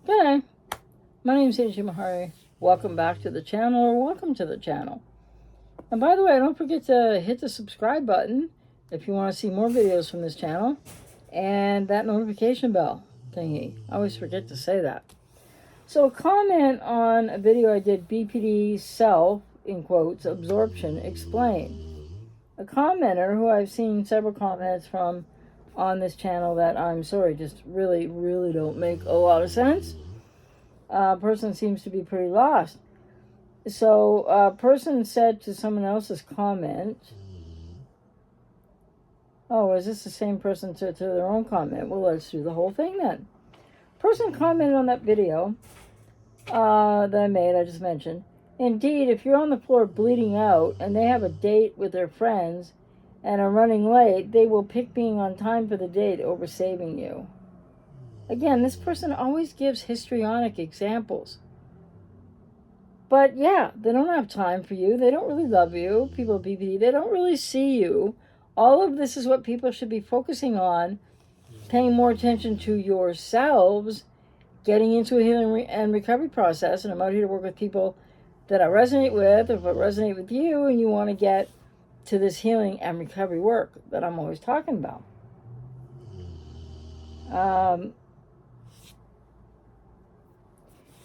G'day, my name is Angie Mahari. Welcome back to the channel, or welcome to the channel. And by the way, don't forget to hit the subscribe button if you want to see more videos from this channel, and that notification bell thingy. I always forget to say that. So a comment on a video I did, BPD self, in quotes, absorption explained. A commenter who I've seen several comments from on this channel that I'm sorry, just really don't make a lot of sense. Person seems to be pretty lost. So a person said to someone else's comment, oh, is this the same person to their own comment? Well, let's do the whole thing then. Person commented on that video that I made, I just mentioned. Indeed, if you're on the floor bleeding out and they have a date with their friends and are running late, they will pick being on time for the date over saving you. Again, this person always gives histrionic examples. But yeah, they don't have time for you. They don't really love you. People at BPD, they don't really see you. All of this is what people should be focusing on, paying more attention to yourselves, getting into a healing and recovery process. And I'm out here to work with people that I resonate with, if I resonate with you, and you want to get to this healing and recovery work that I'm always talking about.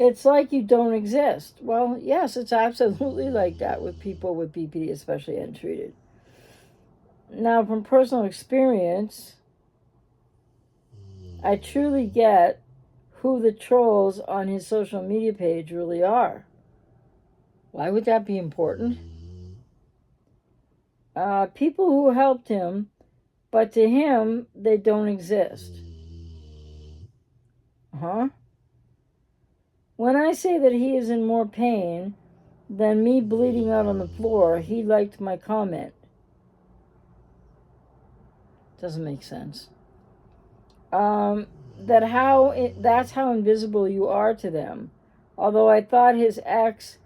It's like you don't exist. Well, yes, it's absolutely like that with people with BPD, especially untreated. Now, from personal experience, I truly get who the trolls on his social media page really are. Why would that be important? People who helped him, but to him, they don't exist. When I say that he is in more pain than me bleeding out on the floor, he liked my comment. Doesn't make sense. That's how invisible you are to them. Although I thought his ex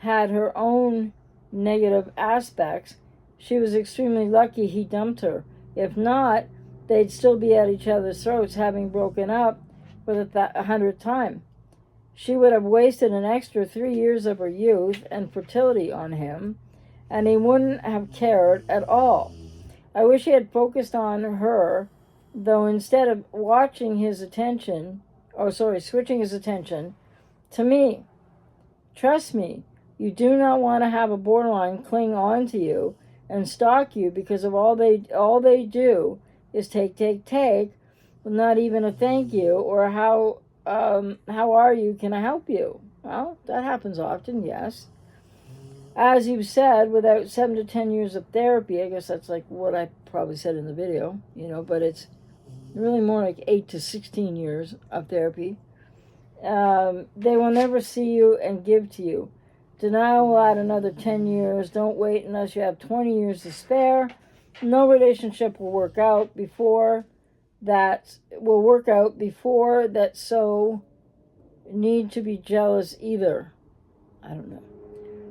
had her own negative aspects, she was extremely lucky he dumped her. If not, they'd still be at each other's throats, having broken up for the 100th time. She would have wasted an extra 3 years of her youth and fertility on him, and he wouldn't have cared at all. I wish he had focused on her, though, instead of switching his attention to me. Trust me, you do not want to have a borderline cling on to you and stalk you because of all they do is take, with not even a thank you or how are you, can I help you? Well, that happens often, yes. As you said, without 7 to 10 years of therapy, I guess that's like what I probably said in the video, but it's really more like 8 to 16 years of therapy. They will never see you and give to you. Denial will add another 10 years. Don't wait unless you have 20 years to spare. No relationship will work out before that, so need to be jealous either. I don't know.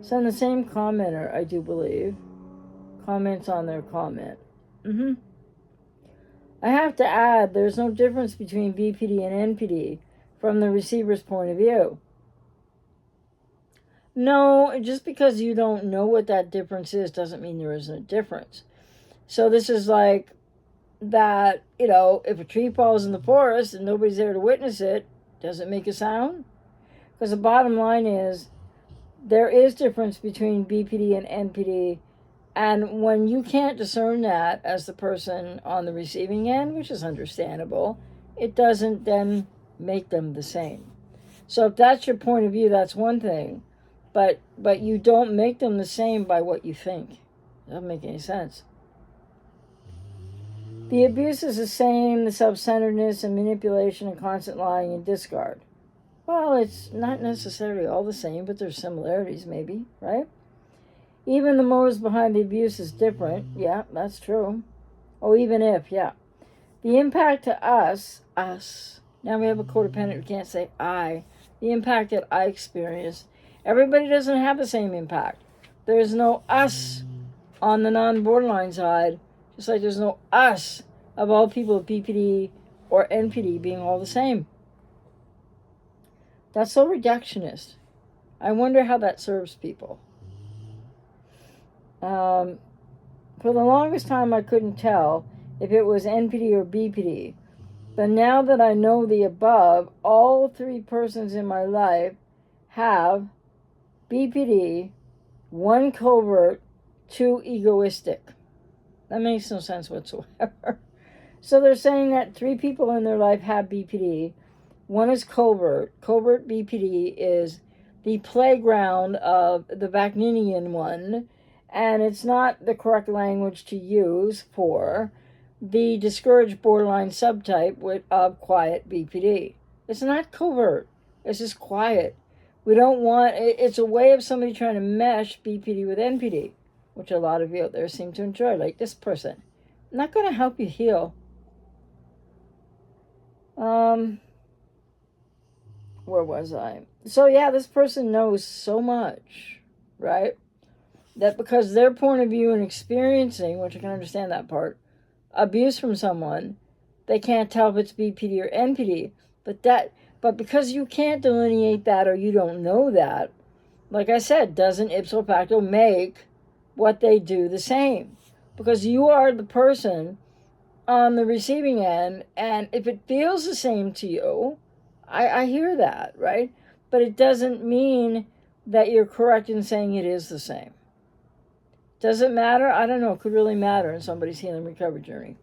So the same commenter, I do believe, comments on their comment. I have to add, there's no difference between BPD and NPD from the receiver's point of view. No, just because you don't know what that difference is doesn't mean there isn't a difference. So this is like that, if a tree falls in the forest and nobody's there to witness it, does it make a sound? Because the bottom line is, there is difference between BPD and NPD, and when you can't discern that as the person on the receiving end, which is understandable, it doesn't then make them the same. So if that's your point of view, that's one thing, but you don't make them the same by what you think. It doesn't make any sense. The abuse is the same, the self-centeredness and manipulation and constant lying and discard. Well, it's not necessarily all the same, but there's similarities maybe, right? Even the motives behind the abuse is different. Yeah, that's true. Oh, even if, yeah. The impact to us, now we have a codependent who can't say I. The impact that I experience, everybody doesn't have the same impact. There's no us on the non-borderline side, just like there's no us of all people with BPD or NPD being all the same. That's so reductionist. I wonder how that serves people. For the longest time, I couldn't tell if it was NPD or BPD. But now that I know the above, all three persons in my life have BPD, one covert, two egoistic. That makes no sense whatsoever. So they're saying that three people in their life have BPD. One is covert. Covert BPD is the playground of the Vakninian one, and it's not the correct language to use for the discouraged borderline subtype of quiet BPD. It's not covert. It's just quiet. We don't want, it's a way of somebody trying to mesh BPD with NPD, which a lot of you out there seem to enjoy, like this person. Not going to help you heal. Where was I? So yeah, this person knows so much, right? That because their point of view and experiencing, which I can understand that part, abuse from someone, they can't tell if it's BPD or NPD. But because you can't delineate that or you don't know that, like I said, doesn't ipso facto make what they do the same. Because you are the person on the receiving end, and if it feels the same to you, I hear that, right? But it doesn't mean that you're correct in saying it is the same. Does it matter? I don't know. It could really matter in somebody's healing recovery journey.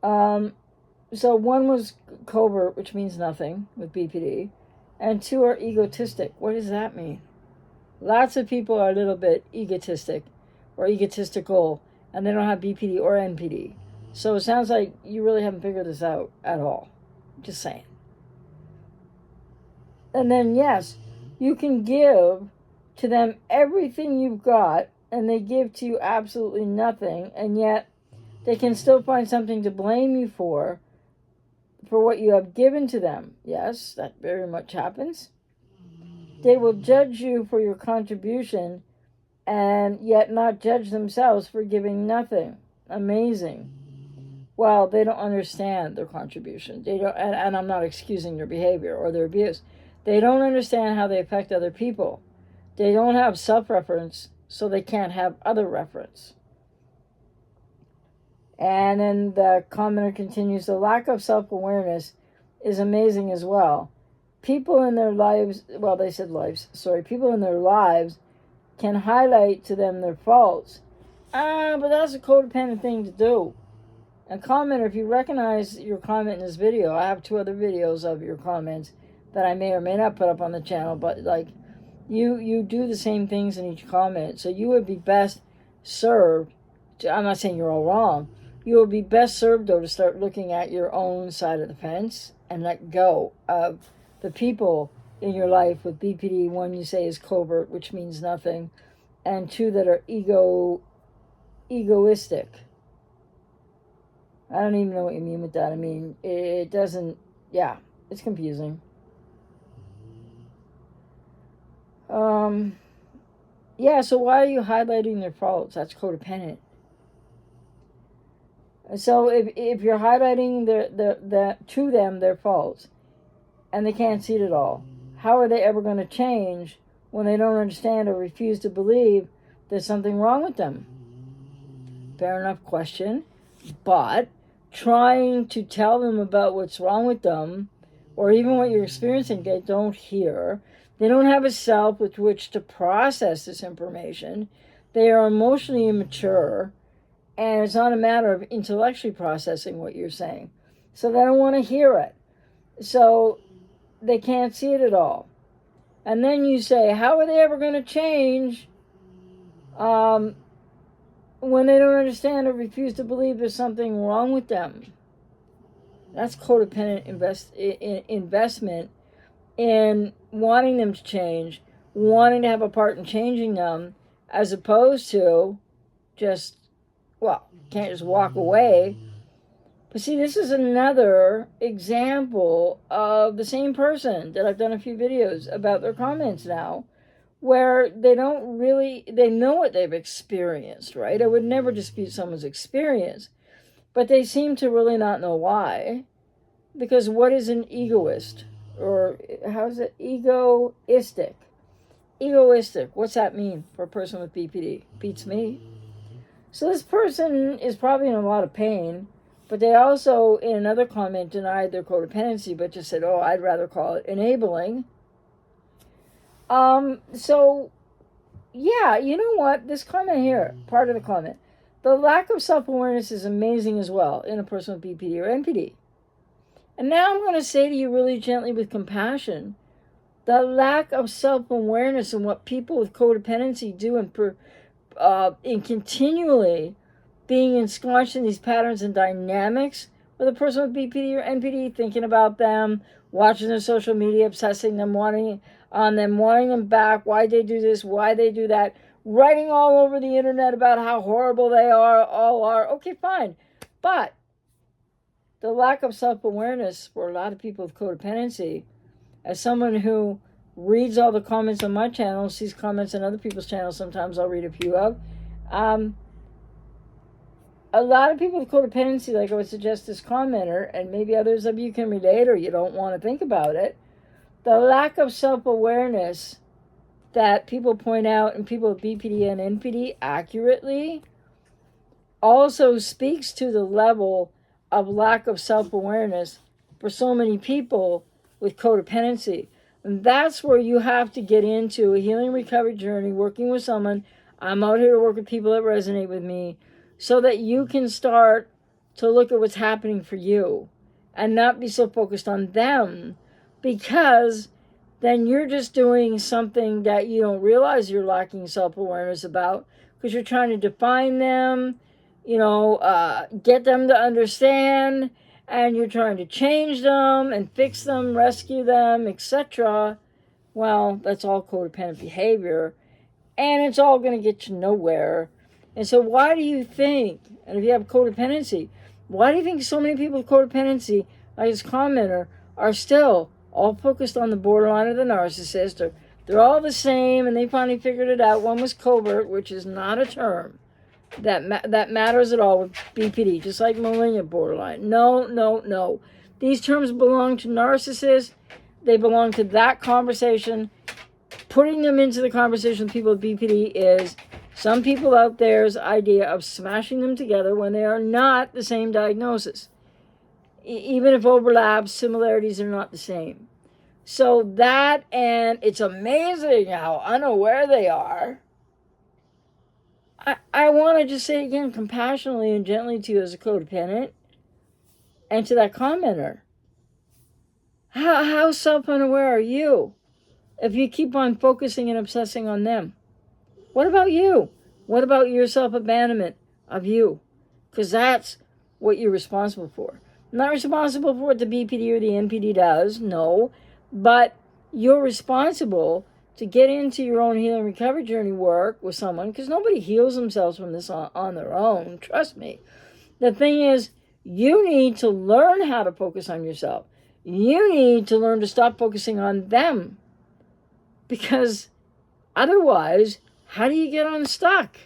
So one was covert, which means nothing with BPD, and two are egotistic. What does that mean? Lots of people are a little bit egotistic or egotistical, and they don't have BPD or NPD. So it sounds like you really haven't figured this out at all. Just saying. And then, yes, you can give to them everything you've got, and they give to you absolutely nothing, and yet they can still find something to blame you for what you have given to them. Yes, that very much happens. They will judge you for your contribution and yet not judge themselves for giving nothing. Amazing. Well, they don't understand their contribution. They don't, and I'm not excusing their behavior or their abuse. They don't understand how they affect other people. They don't have self-reference, so they can't have other reference. And then the commenter continues, the lack of self-awareness is amazing as well. People in their lives, well, they said lives, sorry, people in their lives can highlight to them their faults. But that's a codependent thing to do. And commenter, if you recognize your comment in this video, I have 2 other videos of your comments that I may or may not put up on the channel, but like, you do the same things in each comment. So you would be best served, I'm not saying you're all wrong, you would be best served, though, to start looking at your own side of the fence and let go of the people in your life with BPD. 1 you say is covert, which means nothing, and 2 that are egoistic. I don't even know what you mean with that. I mean, it doesn't, yeah, it's confusing. Yeah, so why are you highlighting their faults? That's codependent. So if you're highlighting to them their faults, and they can't see it at all, how are they ever going to change when they don't understand or refuse to believe there's something wrong with them? Fair enough question, but trying to tell them about what's wrong with them, or even what you're experiencing, they don't hear. They don't have a self with which to process this information. They are emotionally immature, and it's not a matter of intellectually processing what you're saying. So they don't want to hear it. So they can't see it at all. And then you say, how are they ever going to change when they don't understand or refuse to believe there's something wrong with them? That's codependent investment in wanting them to change, wanting to have a part in changing them, as opposed to just, well, can't just walk away. But see, this is another example of the same person that I've done a few videos about their comments now, where they don't really, they know what they've experienced, right? I would never dispute someone's experience, but they seem to really not know why. Because what is an egoist, or how's it? Egoistic. Egoistic. What's that mean for a person with BPD? Beats me. So this person is probably in a lot of pain, but they also, in another comment, denied their codependency, but just said, oh, I'd rather call it enabling. So, yeah, you know what? This comment here, part of the comment, the lack of self-awareness is amazing as well in a person with BPD or NPD. And now I'm going to say to you really gently with compassion, the lack of self-awareness and what people with codependency do in continually being ensconced in these patterns and dynamics with a person with BPD or NPD, thinking about them, watching their social media, obsessing them, wanting them back, why they do this, why they do that, writing all over the internet about how horrible they all are. Okay, fine. But the lack of self-awareness for a lot of people with codependency, as someone who reads all the comments on my channel, sees comments on other people's channels, sometimes I'll read a few of, a lot of people with codependency, like I would suggest this commenter, and maybe others of you can relate or you don't want to think about it, the lack of self-awareness that people point out in people with BPD and NPD accurately also speaks to the level of lack of self-awareness for so many people with codependency. And that's where you have to get into a healing recovery journey, working with someone. I'm out here to work with people that resonate with me so that you can start to look at what's happening for you and not be so focused on them, because then you're just doing something that you don't realize you're lacking self-awareness about, because you're trying to define them, get them to understand, and you're trying to change them and fix them, rescue them, etc. Well, that's all codependent behavior, and it's all going to get you nowhere. And so why do you think, and if you have codependency, why do you think so many people with codependency, like this commenter, are still all focused on the borderline of the narcissist, or they're all the same and they finally figured it out? One was covert, which is not a term that matters at all with BPD, just like malignant borderline. No. These terms belong to narcissists. They belong to that conversation. Putting them into the conversation with people with BPD is some people out there's idea of smashing them together when they are not the same diagnosis. Even if overlaps, similarities are not the same. So that, and it's amazing how unaware they are. I want to just say again, compassionately and gently to you as a codependent, and to that commenter, how self-unaware are you if you keep on focusing and obsessing on them? What about you? What about your self-abandonment of you? Because that's what you're responsible for. I'm not responsible for what the BPD or the NPD does, no, but you're responsible to get into your own healing recovery journey work with someone, because nobody heals themselves from this on their own. Trust me. The thing is, you need to learn how to focus on yourself. You need to learn to stop focusing on them, because otherwise, how do you get unstuck?